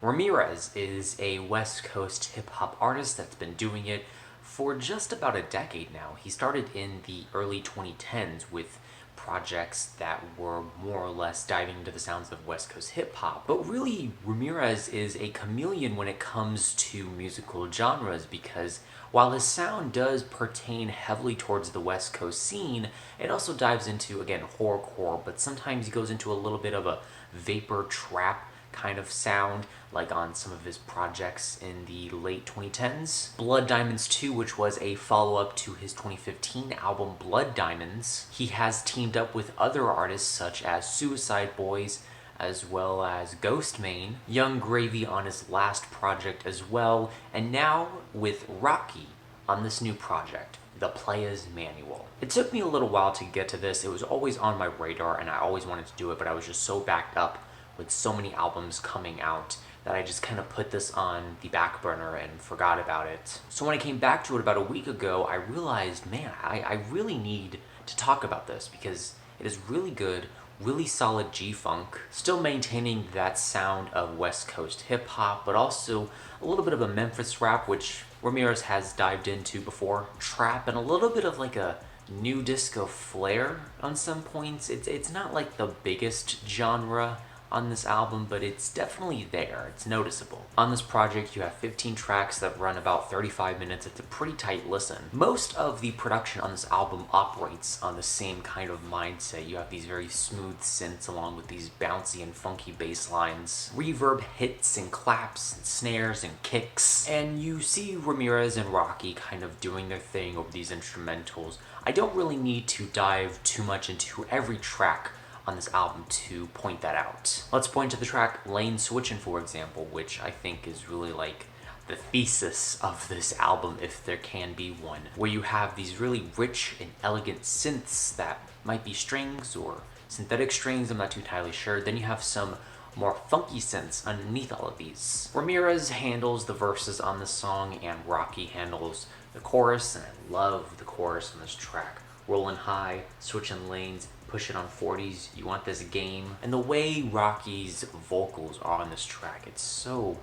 Ramirez is a West Coast hip-hop artist that's been doing it for just about a decade now. He started in the early 2010s with projects that were more or less diving into the sounds of West Coast hip-hop. But really, Ramirez is a chameleon when it comes to musical genres because while his sound does pertain heavily towards the West Coast scene, it also dives into, again, horrorcore, but sometimes he goes into a little bit of a vapor trap kind of sound, like on some of his projects in the late 2010s. Blood Diamonds 2, which was a follow-up to his 2015 album Blood Diamonds. He has teamed up with other artists such as Suicide Boys, as well as Ghostmane, Young Gravy on his last project as well, and now with Rocci on this new project, the Player's Manual. It took me a little while to get to this. It was always on my radar and I always wanted to do it, but I was just so backed up with so many albums coming out that I just kind of put this on the back burner and forgot about it. So when I came back to it about a week ago, I realized, man, I really need to talk about this because it is really good, really solid G-Funk, still maintaining that sound of West Coast hip-hop, but also a little bit of a Memphis rap, which Ramirez has dived into before, trap, and a little bit of like a new disco flair on some points. It's not like the biggest genre on this album, but it's definitely there. It's noticeable. On this project, you have 15 tracks that run about 35 minutes. It's a pretty tight listen. Most of the production on this album operates on the same kind of mindset. You have these very smooth synths along with these bouncy and funky bass lines, reverb hits and claps and snares and kicks, and you see Ramirez and Rocci kind of doing their thing over these instrumentals. I don't really need to dive too much into every track on this album to point that out. Let's point to the track Lane Switchin', for example, which I think is really like the thesis of this album, if there can be one, where you have these really rich and elegant synths that might be strings or synthetic strings, I'm not too entirely sure. Then you have some more funky synths underneath all of these. Ramirez handles the verses on this song and Rocci handles the chorus, and I love the chorus on this track. Rolling high, switching lanes, push it on 40s, you want this game. And the way Rocci's vocals are on this track, it's so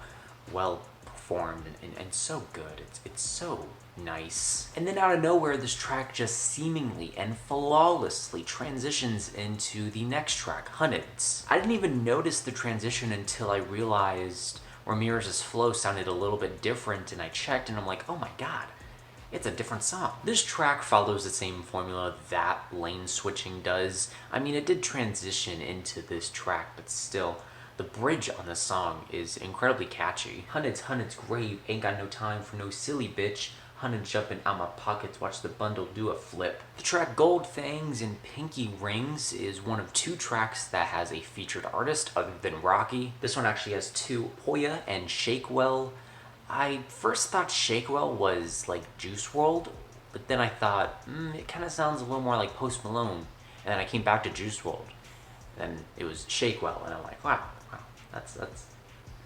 well performed and so good. It's so nice. And then out of nowhere, this track just seemingly and flawlessly transitions into the next track, HUNNIDS. I didn't even notice the transition until I realized Ramirez's flow sounded a little bit different, and I checked and I'm like, oh my god, it's a different song. This track follows the same formula that Lane Switching does. I mean, it did transition into this track, but still, the bridge on the song is incredibly catchy. HUNNIDS grave, ain't got no time for no silly bitch. HUNNIDS jumping out my pockets, watch the bundle do a flip. The track Gold Fangs and Pinky Rings is one of two tracks that has a featured artist other than Rocci. This one actually has two, PLAYA and Shakewell. I first thought Shakewell was like Juice WRLD, but then I thought, it kind of sounds a little more like Post Malone. And then I came back to Juice WRLD, and it was Shakewell, and I'm like, wow, that's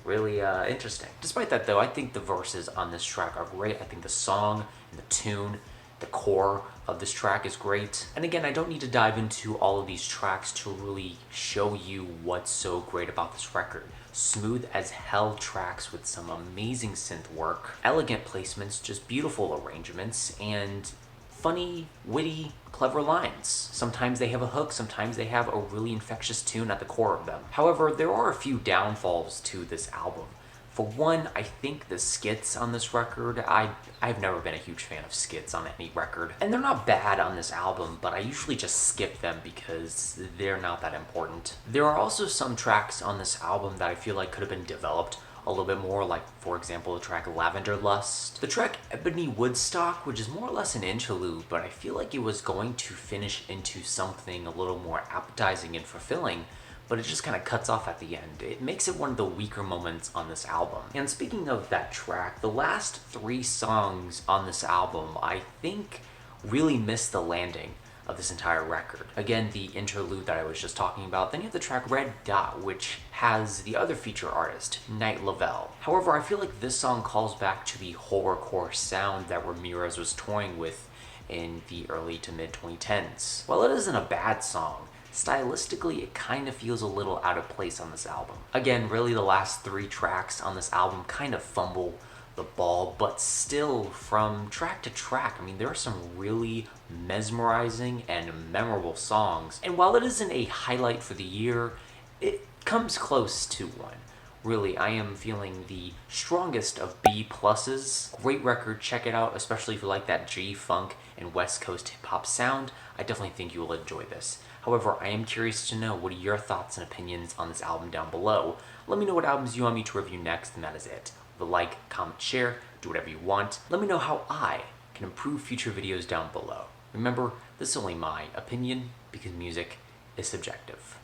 really interesting. Despite that though, I think the verses on this track are great. I think the song and the tune, the core of this track is great. And again, I don't need to dive into all of these tracks to really show you what's so great about this record. Smooth as hell tracks with some amazing synth work, elegant placements, just beautiful arrangements, and funny, witty, clever lines. Sometimes they have a hook, sometimes they have a really infectious tune at the core of them. However, there are a few downfalls to this album. For one, I think the skits on this record, I've never been a huge fan of skits on any record. And they're not bad on this album, but I usually just skip them because they're not that important. There are also some tracks on this album that I feel like could have been developed a little bit more, like, for example, the track Lavender Lust. The track Ebony Woodstock, which is more or less an interlude, but I feel like it was going to finish into something a little more appetizing and fulfilling, but it just kind of cuts off at the end. It makes it one of the weaker moments on this album. And speaking of that track, the last three songs on this album, I think, really missed the landing of this entire record. Again, the interlude that I was just talking about. Then you have the track Red Dot, which has the other feature artist, Night Lavelle. However, I feel like this song calls back to the horrorcore sound that Ramirez was toying with in the early to mid 2010s. While it isn't a bad song, stylistically it kind of feels a little out of place on this album. Again, really the last 3 tracks on this album kind of fumble the ball, but still from track to track, I mean, there are some really mesmerizing and memorable songs. And while it isn't a highlight for the year, it comes close to one. Really, I am feeling the strongest of B pluses. Great record, check it out, especially if you like that G-funk and West Coast hip-hop sound. I definitely think you will enjoy this. However, I am curious to know, what are your thoughts and opinions on this album down below? Let me know what albums you want me to review next, and that is it. Leave a like, comment, share, do whatever you want. Let me know how I can improve future videos down below. Remember, this is only my opinion, because music is subjective.